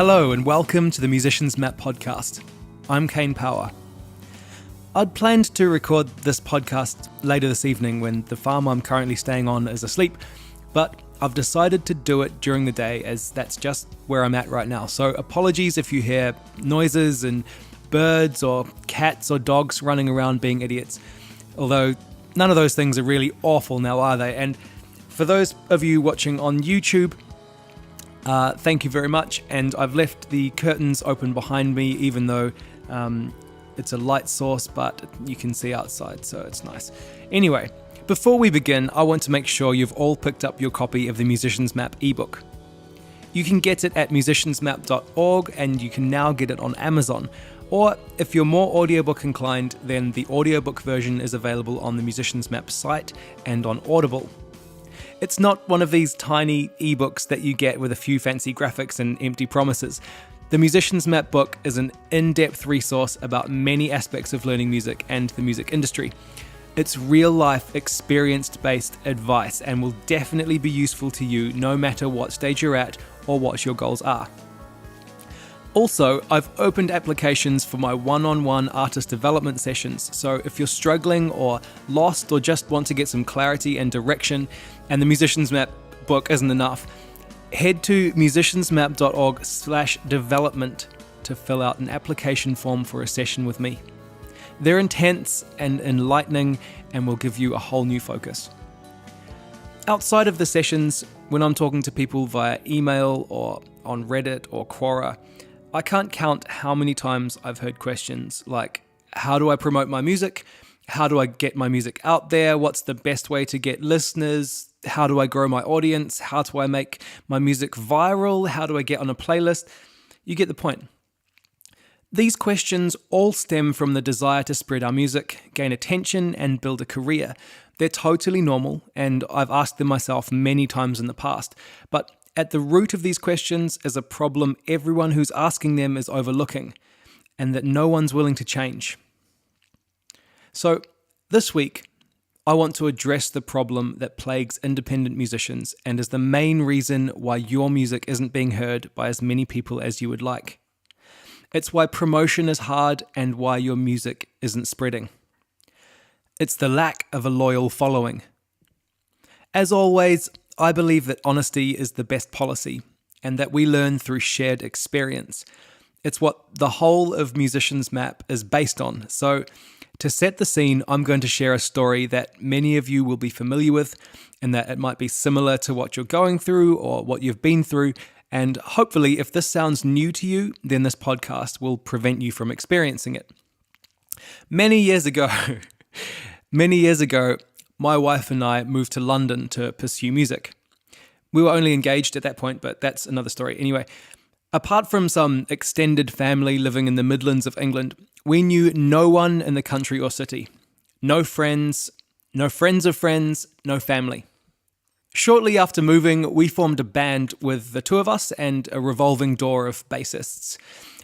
Hello and welcome to the Musicians Map podcast. I'm Kane Power. I'd planned to record this podcast later this evening when the farm I'm currently staying on is asleep, but I've decided to do it during the day as that's just where I'm at right now. So apologies if you hear noises and birds or cats or dogs running around being idiots. Although none of those things are really awful now, are they? And for those of you watching on YouTube, thank you very much. And I've left the curtains open behind me, even though it's a light source, but you can see outside, so it's nice. Anyway, before we begin, I want to make sure you've all picked up your copy of the Musicians Map ebook. You can get it at musiciansmap.org, and you can now get it on Amazon. Or if you're more audiobook inclined, then the audiobook version is available on the Musicians Map site and on Audible. It's not one of these tiny ebooks that you get with a few fancy graphics and empty promises. The Musicians Map book is an in-depth resource about many aspects of learning music and the music industry. It's real-life, experience-based advice and will definitely be useful to you no matter what stage you're at or what your goals are. Also, I've opened applications for my one-on-one artist development sessions, so if you're struggling or lost or just want to get some clarity and direction, and the Musicians Map book isn't enough, head to musiciansmap.org/development to fill out an application form for a session with me. They're intense and enlightening and will give you a whole new focus. Outside of the sessions, when I'm talking to people via email or on Reddit or Quora, I can't count how many times I've heard questions like, how do I promote my music? How do I get my music out there? What's the best way to get listeners? How do I grow my audience? How do I make my music viral? How do I get on a playlist? You get the point. These questions all stem from the desire to spread our music, gain attention, and build a career. They're totally normal, and I've asked them myself many times in the past. But at the root of these questions is a problem everyone who's asking them is overlooking, and that no one's willing to change. So, this week, I want to address the problem that plagues independent musicians and is the main reason why your music isn't being heard by as many people as you would like. It's why promotion is hard and why your music isn't spreading. It's the lack of a loyal following. As always, I believe that honesty is the best policy and that we learn through shared experience. It's what the whole of Musicians Map is based on. So, to set the scene, I'm going to share a story that many of you will be familiar with and that it might be similar to what you're going through or what you've been through. And hopefully, if this sounds new to you, then this podcast will prevent you from experiencing it. Many years ago, my wife and I moved to London to pursue music. We were only engaged at that point, but that's another story. Anyway, apart from some extended family living in the Midlands of England, we knew no one in the country or city. No friends of friends, no family. Shortly after moving, we formed a band with the two of us and a revolving door of bassists.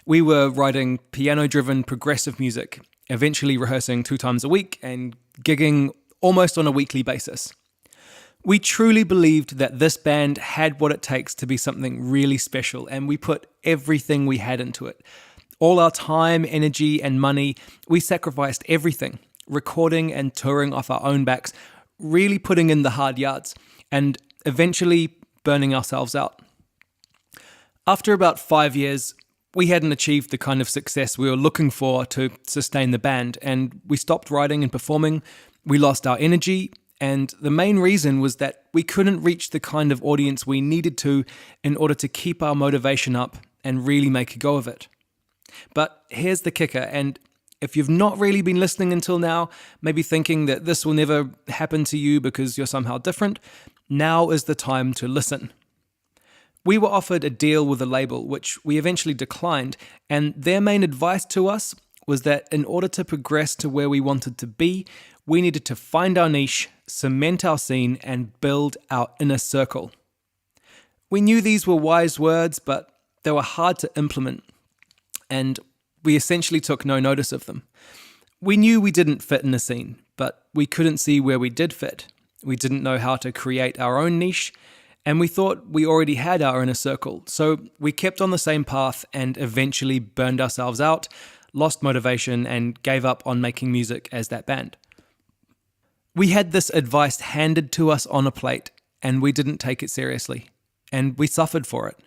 We were writing piano-driven progressive music, eventually rehearsing 2 times a week and gigging almost on a weekly basis. We truly believed that this band had what it takes to be something really special, and we put everything we had into it. All our time, energy, and money, we sacrificed everything, recording and touring off our own backs, really putting in the hard yards, and eventually burning ourselves out. After about 5 years, we hadn't achieved the kind of success we were looking for to sustain the band, and we stopped writing and performing. We lost our energy, and the main reason was that we couldn't reach the kind of audience we needed to in order to keep our motivation up and really make a go of it. But here's the kicker, and if you've not really been listening until now, maybe thinking that this will never happen to you because you're somehow different, now is the time to listen. We were offered a deal with a label, which we eventually declined, and their main advice to us was that in order to progress to where we wanted to be, we needed to find our niche, cement our scene, and build our inner circle. We knew these were wise words, but they were hard to implement, and we essentially took no notice of them. We knew we didn't fit in a scene, but we couldn't see where we did fit. We didn't know how to create our own niche, And we thought we already had our inner circle, so we kept on the same path and eventually burned ourselves out, lost motivation, and gave up on making music as that band. We had this advice handed to us on a plate, and we didn't take it seriously, and we suffered for it.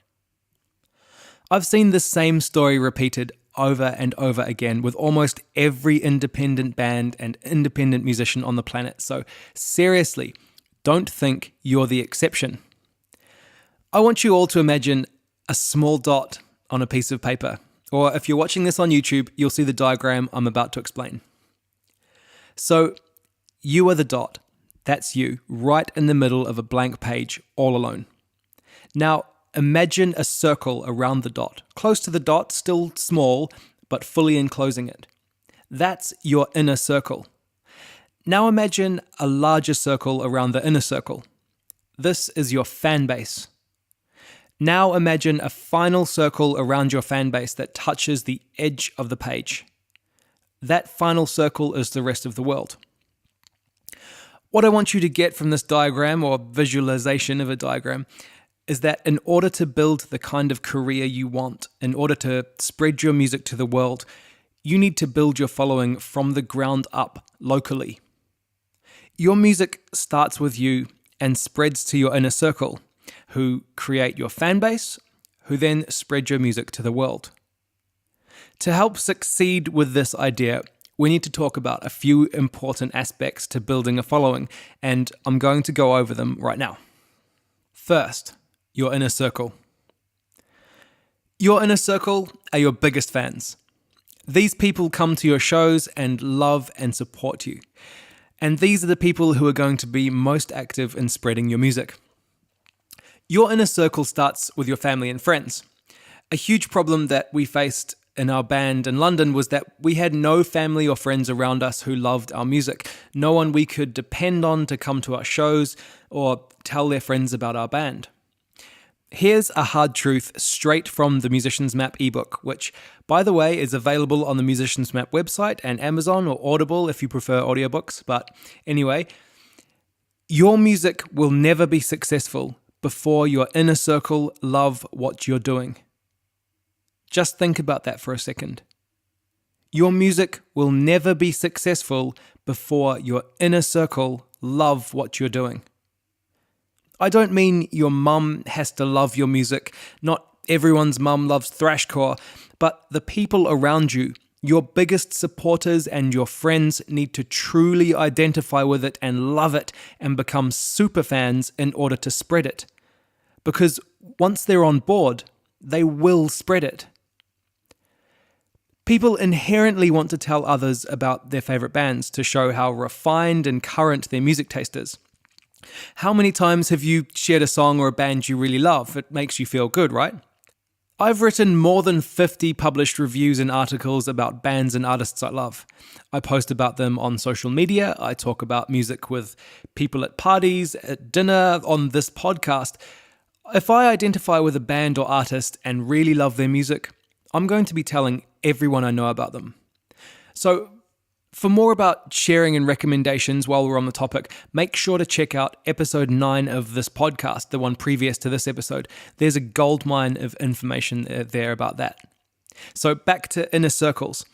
I've seen this same story repeated over and over again with almost every independent band and independent musician on the planet, so seriously, don't think you're the exception. I want you all to imagine a small dot on a piece of paper, or if you're watching this on YouTube, you'll see the diagram I'm about to explain. So, you are the dot. That's you, right in the middle of a blank page, all alone. Now, imagine a circle around the dot, close to the dot, still small, but fully enclosing it. That's your inner circle. Now imagine a larger circle around the inner circle. This is your fan base. Now imagine a final circle around your fan base that touches the edge of the page. That final circle is the rest of the world. What I want you to get from this diagram, or visualization of a diagram, is that in order to build the kind of career you want, in order to spread your music to the world, you need to build your following from the ground up, locally. Your music starts with you and spreads to your inner circle, who create your fan base, who then spread your music to the world. To help succeed with this idea, we need to talk about a few important aspects to building a following, and I'm going to go over them right now. First, your inner circle. Your inner circle are your biggest fans. These people come to your shows and love and support you. And these are the people who are going to be most active in spreading your music. Your inner circle starts with your family and friends. A huge problem that we faced in our band in London was that we had no family or friends around us who loved our music. No one we could depend on to come to our shows or tell their friends about our band. Here's a hard truth straight from the Musician's Map ebook, which, by the way, is available on the Musician's Map website and Amazon or Audible if you prefer audiobooks. But anyway, your music will never be successful before your inner circle love what you're doing. Just think about that for a second. Your music will never be successful before your inner circle love what you're doing. I don't mean your mum has to love your music. Not everyone's mum loves thrashcore, but the people around you, your biggest supporters and your friends, need to truly identify with it and love it and become super fans in order to spread it. Because once they're on board, they will spread it. People inherently want to tell others about their favorite bands to show how refined and current their music taste is. How many times have you shared a song or a band you really love? It makes you feel good, right? I've written more than 50 published reviews and articles about bands and artists I love. I post about them on social media. I talk about music with people at parties, at dinner, on this podcast. If I identify with a band or artist and really love their music, I'm going to be telling everyone I know about them. So, for more about sharing and recommendations while we're on the topic, make sure to check out episode 9 of this podcast, the one previous to this episode. There's a goldmine of information there about that. So back to inner circles.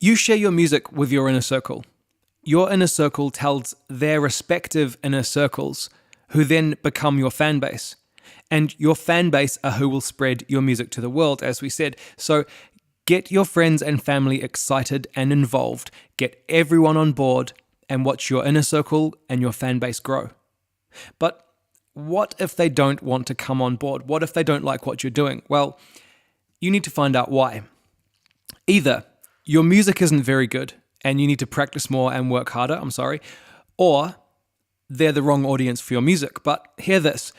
You share your music with your inner circle. Your inner circle tells their respective inner circles, who then become your fan base. And your fan base are who will spread your music to the world, as we said. So get your friends and family excited and involved. Get everyone on board and watch your inner circle and your fan base grow. But what if they don't want to come on board? What if they don't like what you're doing? Well, you need to find out why. Either your music isn't very good and you need to practice more and work harder, or they're the wrong audience for your music. But hear this,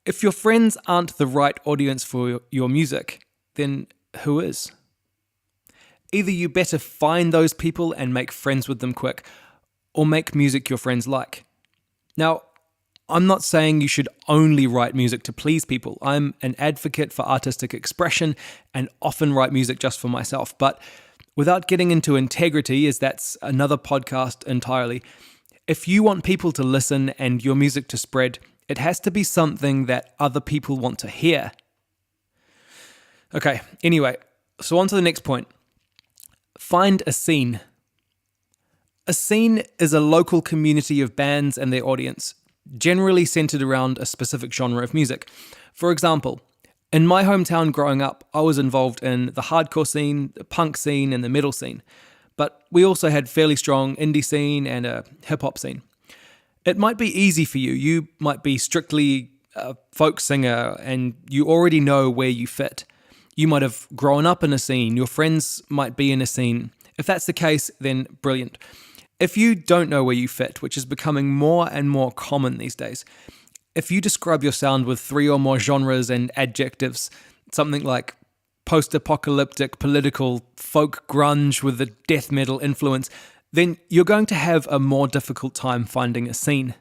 if your friends aren't the right audience for your music, then who is? Either you better find those people and make friends with them quick, or make music your friends like. Now, I'm not saying you should only write music to please people. I'm an advocate for artistic expression and often write music just for myself. But without getting into integrity, as that's another podcast entirely, if you want people to listen and your music to spread, It has to be something that other people want to hear. Okay, anyway, so on to the next point. Find a scene. A scene is a local community of bands and their audience, generally centered around a specific genre of music. For example, in my hometown growing up, I was involved in the hardcore scene, the punk scene, and the metal scene. But we also had fairly strong indie scene and a hip-hop scene. It might be easy for you. You might be strictly a folk singer and you already know where you fit. You might have grown up in a scene. Your friends might be in a scene. If that's the case, then brilliant. If you don't know where you fit, which is becoming more and more common these days, if you describe your sound with 3 or more genres and adjectives, something like post-apocalyptic, political, folk grunge with a death metal influence, then you're going to have a more difficult time finding a scene.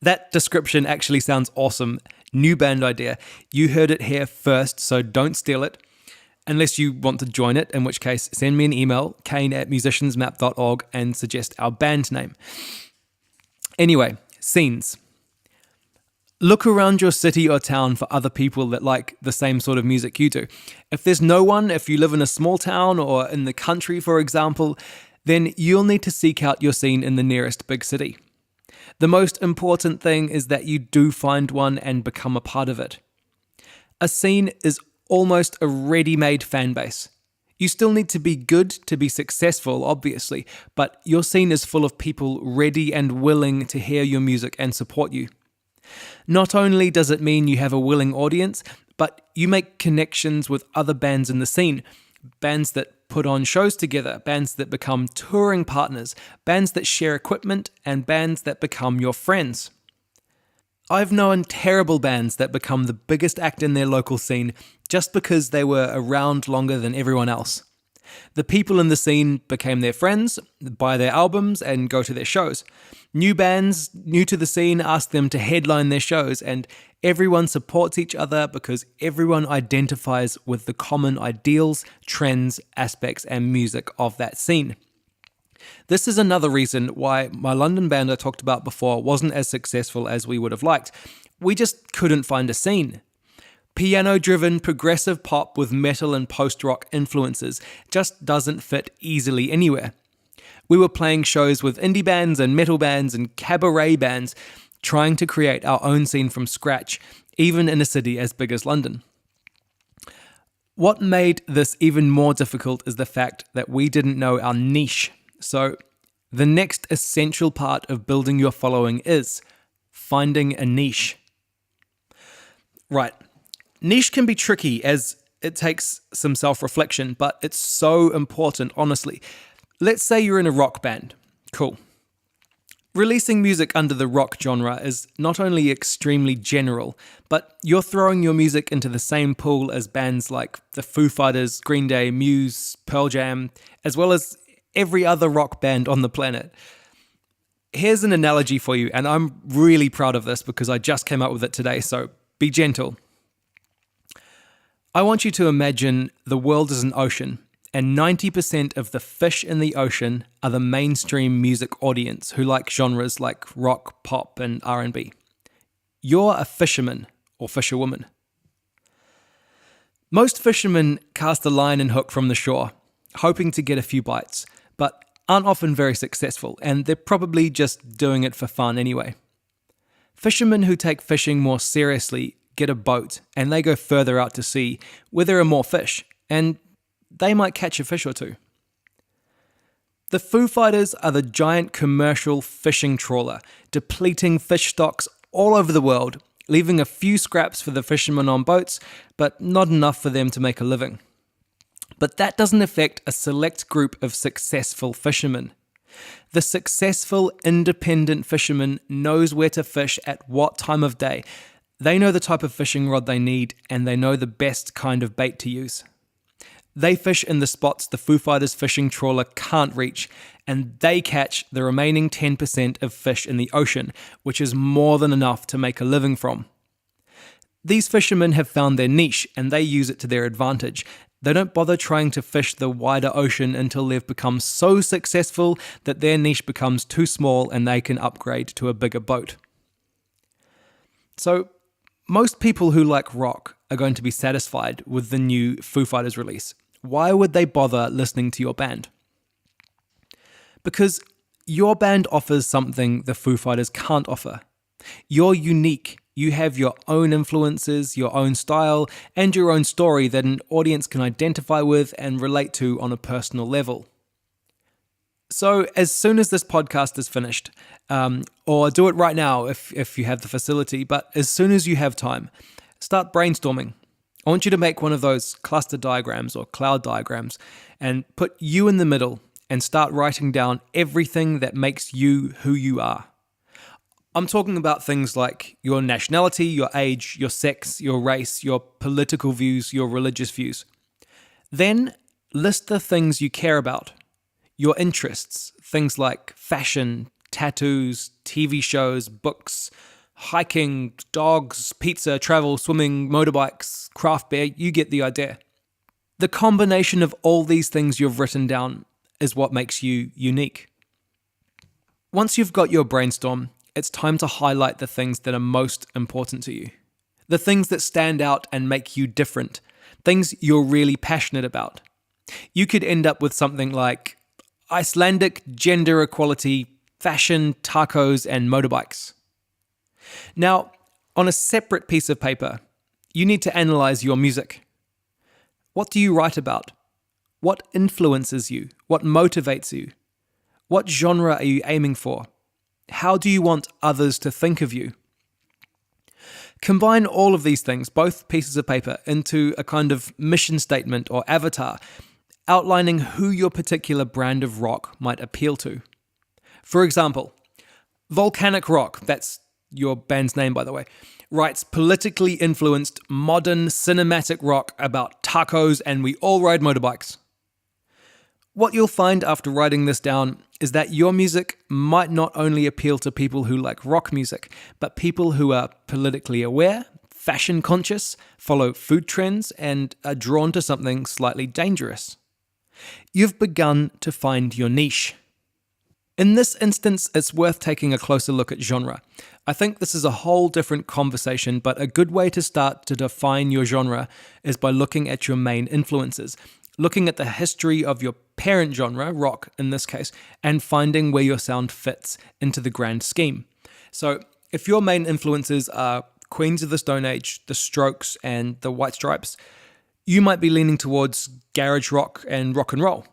That description actually sounds awesome. New band idea. You heard it here first, so don't steal it. Unless you want to join it, in which case send me an email, kane@musiciansmap.org, and suggest our band name. Anyway, scenes. Look around your city or town for other people that like the same sort of music you do. If there's no one, if you live in a small town or in the country, for example, then you'll need to seek out your scene in the nearest big city. The most important thing is that you do find one and become a part of it. A scene is almost a ready-made fan base. You still need to be good to be successful, obviously, but your scene is full of people ready and willing to hear your music and support you. Not only does it mean you have a willing audience, but you make connections with other bands in the scene, bands that put on shows together, bands that become touring partners, bands that share equipment, and bands that become your friends. I've known terrible bands that become the biggest act in their local scene just because they were around longer than everyone else. The people in the scene became their friends, buy their albums, and go to their shows. New bands, new to the scene, ask them to headline their shows, and everyone supports each other because everyone identifies with the common ideals, trends, aspects, and music of that scene. This is another reason why my London band I talked about before wasn't as successful as we would have liked. We just couldn't find a scene. Piano-driven progressive pop with metal and post-rock influences just doesn't fit easily anywhere. We were playing shows with indie bands and metal bands and cabaret bands, trying to create our own scene from scratch, even in a city as big as London. What made this even more difficult is the fact that we didn't know our niche. So, the next essential part of building your following is finding a niche. Right. Niche can be tricky as it takes some self-reflection, but it's so important, honestly. Let's say you're in a rock band. Cool. Releasing music under the rock genre is not only extremely general, but you're throwing your music into the same pool as bands like the Foo Fighters, Green Day, Muse, Pearl Jam, as well as every other rock band on the planet. Here's an analogy for you, and I'm really proud of this because I just came up with it today, so be gentle. I want you to imagine the world as an ocean, and 90% of the fish in the ocean are the mainstream music audience who like genres like rock, pop, and R&B. You're a fisherman or fisherwoman. Most fishermen cast a line and hook from the shore, hoping to get a few bites, but aren't often very successful, and they're probably just doing it for fun anyway. Fishermen who take fishing more seriously get a boat, and they go further out to sea, where there are more fish, and they might catch a fish or two. The Foo Fighters are the giant commercial fishing trawler, depleting fish stocks all over the world, leaving a few scraps for the fishermen on boats, but not enough for them to make a living. But that doesn't affect a select group of successful fishermen. The successful independent fisherman knows where to fish at what time of day. They know the type of fishing rod they need, and they know the best kind of bait to use. They fish in the spots the Foo Fighters fishing trawler can't reach, and they catch the remaining 10% of fish in the ocean, which is more than enough to make a living from. These fishermen have found their niche, and they use it to their advantage. They don't bother trying to fish the wider ocean until they've become so successful that their niche becomes too small and they can upgrade to a bigger boat. So, most people who like rock are going to be satisfied with the new Foo Fighters release. Why would they bother listening to your band? Because your band offers something the Foo Fighters can't offer. You're unique. You have your own influences, your own style, and your own story that an audience can identify with and relate to on a personal level. So as soon as this podcast is finished, or do it right now if you have the facility, but as soon as you have time, start brainstorming. I want you to make one of those cluster diagrams or cloud diagrams and put you in the middle and start writing down everything that makes you who you are. I'm talking about things like your nationality, your age, your sex, your race, your political views, your religious views. Then list the things you care about, your interests, things like fashion, tattoos, TV shows, books, hiking, dogs, pizza, travel, swimming, motorbikes, craft beer, you get the idea. The combination of all these things you've written down is what makes you unique. Once you've got your brainstorm, it's time to highlight the things that are most important to you. The things that stand out and make you different. Things you're really passionate about. You could end up with something like Icelandic gender equality, fashion, tacos, and motorbikes. Now, on a separate piece of paper, you need to analyze your music. What do you write about? What influences you? What motivates you? What genre are you aiming for? How do you want others to think of you? Combine all of these things, both pieces of paper, into a kind of mission statement or avatar, outlining who your particular brand of rock might appeal to. For example, Volcanic Rock, that's your band's name by the way, writes politically influenced modern cinematic rock about tacos and we all ride motorbikes. What you'll find after writing this down is that your music might not only appeal to people who like rock music, but people who are politically aware, fashion conscious, follow food trends, and are drawn to something slightly dangerous. You've begun to find your niche. In this instance, it's worth taking a closer look at genre. I think this is a whole different conversation, but a good way to start to define your genre is by looking at your main influences, looking at the history of your parent genre, rock in this case, and finding where your sound fits into the grand scheme. So if your main influences are Queens of the Stone Age, The Strokes, and The White Stripes, you might be leaning towards garage rock and rock and roll.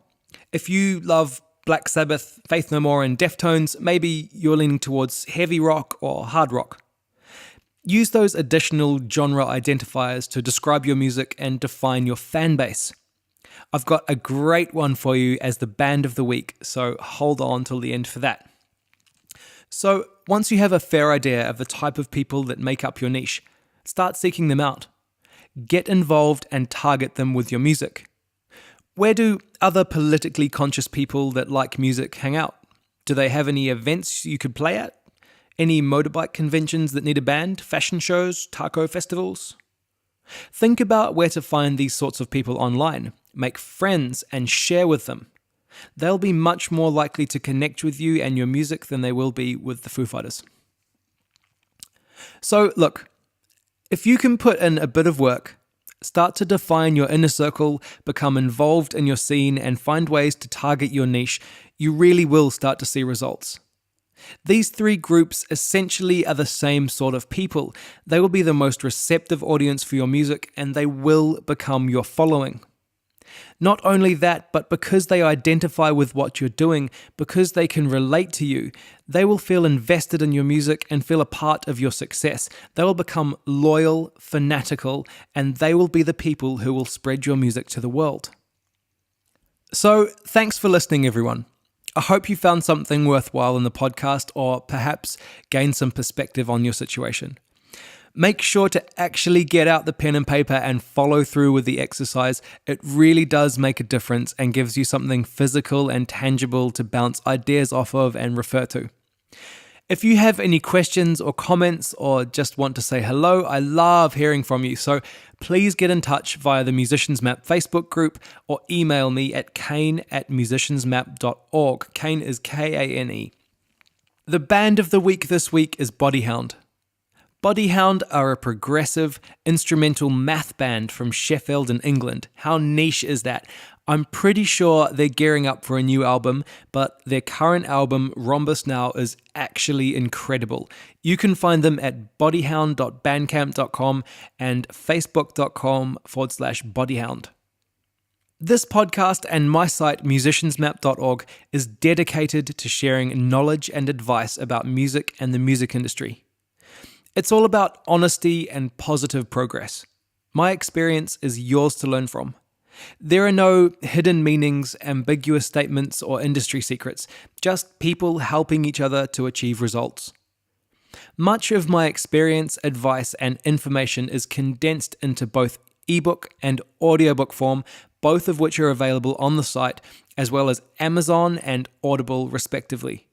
If you love Black Sabbath, Faith No More, and Deftones, maybe you're leaning towards heavy rock or hard rock. Use those additional genre identifiers to describe your music and define your fan base. I've got a great one for you as the band of the week, so hold on till the end for that. So once you have a fair idea of the type of people that make up your niche, start seeking them out. Get involved and target them with your music. Where do other politically conscious people that like music hang out? Do they have any events you could play at? Any motorbike conventions that need a band? Fashion shows? Taco festivals? Think about where to find these sorts of people online. Make friends and share with them. They'll be much more likely to connect with you and your music than they will be with the Foo Fighters. So look, if you can put in a bit of work, start to define your inner circle, become involved in your scene, and find ways to target your niche, you really will start to see results. These three groups essentially are the same sort of people. They will be the most receptive audience for your music, and they will become your following. Not only that, but because they identify with what you're doing, because they can relate to you, they will feel invested in your music and feel a part of your success. They will become loyal, fanatical, and they will be the people who will spread your music to the world. So, thanks for listening, everyone. I hope you found something worthwhile in the podcast, or perhaps gained some perspective on your situation. Make sure to actually get out the pen and paper and follow through with the exercise. It really does make a difference and gives you something physical and tangible to bounce ideas off of and refer to. If you have any questions or comments or just want to say hello, I love hearing from you. So please get in touch via the Musicians Map Facebook group or email me at kane@musiciansmap.org. Kane is Kane. The band of the week this week is Bodyhound. Bodyhound are a progressive, instrumental math band from Sheffield in England. How niche is that? I'm pretty sure they're gearing up for a new album, but their current album, Rhombus Now, is actually incredible. You can find them at bodyhound.bandcamp.com and facebook.com/bodyhound. This podcast and my site, musiciansmap.org, is dedicated to sharing knowledge and advice about music and the music industry. It's all about honesty and positive progress. My experience is yours to learn from. There are no hidden meanings, ambiguous statements, or industry secrets, just people helping each other to achieve results. Much of my experience, advice, and information is condensed into both ebook and audiobook form, both of which are available on the site, as well as Amazon and Audible, respectively.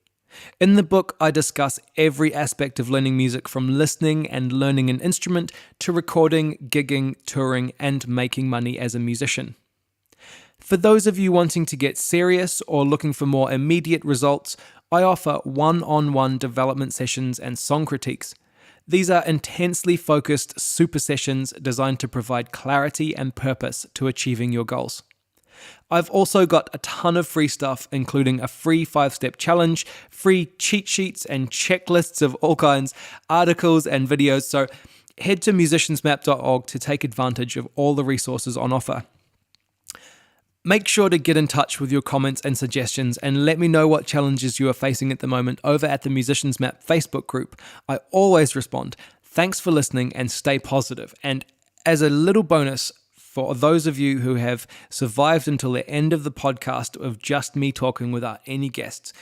In the book, I discuss every aspect of learning music, from listening and learning an instrument to recording, gigging, touring, and making money as a musician. For those of you wanting to get serious or looking for more immediate results, I offer one-on-one development sessions and song critiques. These are intensely focused super sessions designed to provide clarity and purpose to achieving your goals. I've also got a ton of free stuff, including a free 5-step challenge, free cheat sheets and checklists of all kinds, articles and videos, so head to musiciansmap.org to take advantage of all the resources on offer. Make sure to get in touch with your comments and suggestions and let me know what challenges you are facing at the moment over at the Musicians Map Facebook group. I always respond. Thanks for listening and stay positive. And as a little bonus, for those of you who have survived until the end of the podcast of just me talking without any guests,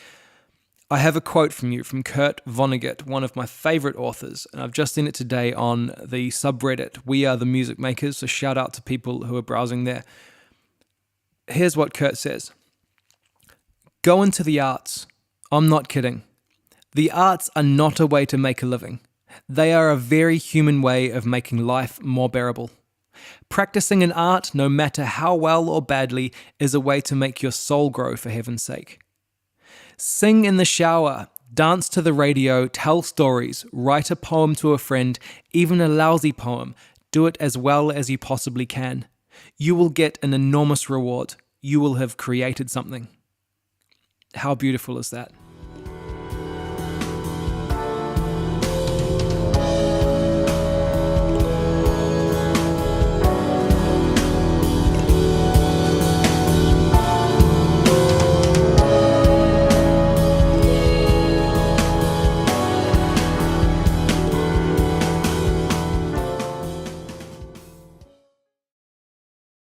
I have a quote from you from Kurt Vonnegut, one of my favorite authors, and I've just seen it today on the subreddit We Are the Music Makers, so shout out to people who are browsing there. Here's what Kurt says. Go into the arts. I'm not kidding. The arts are not a way to make a living. They are a very human way of making life more bearable. Practicing an art, no matter how well or badly, is a way to make your soul grow, for heaven's sake. Sing in the shower, dance to the radio, tell stories, write a poem to a friend, even a lousy poem. Do it as well as you possibly can. You will get an enormous reward. You will have created something. How beautiful is that?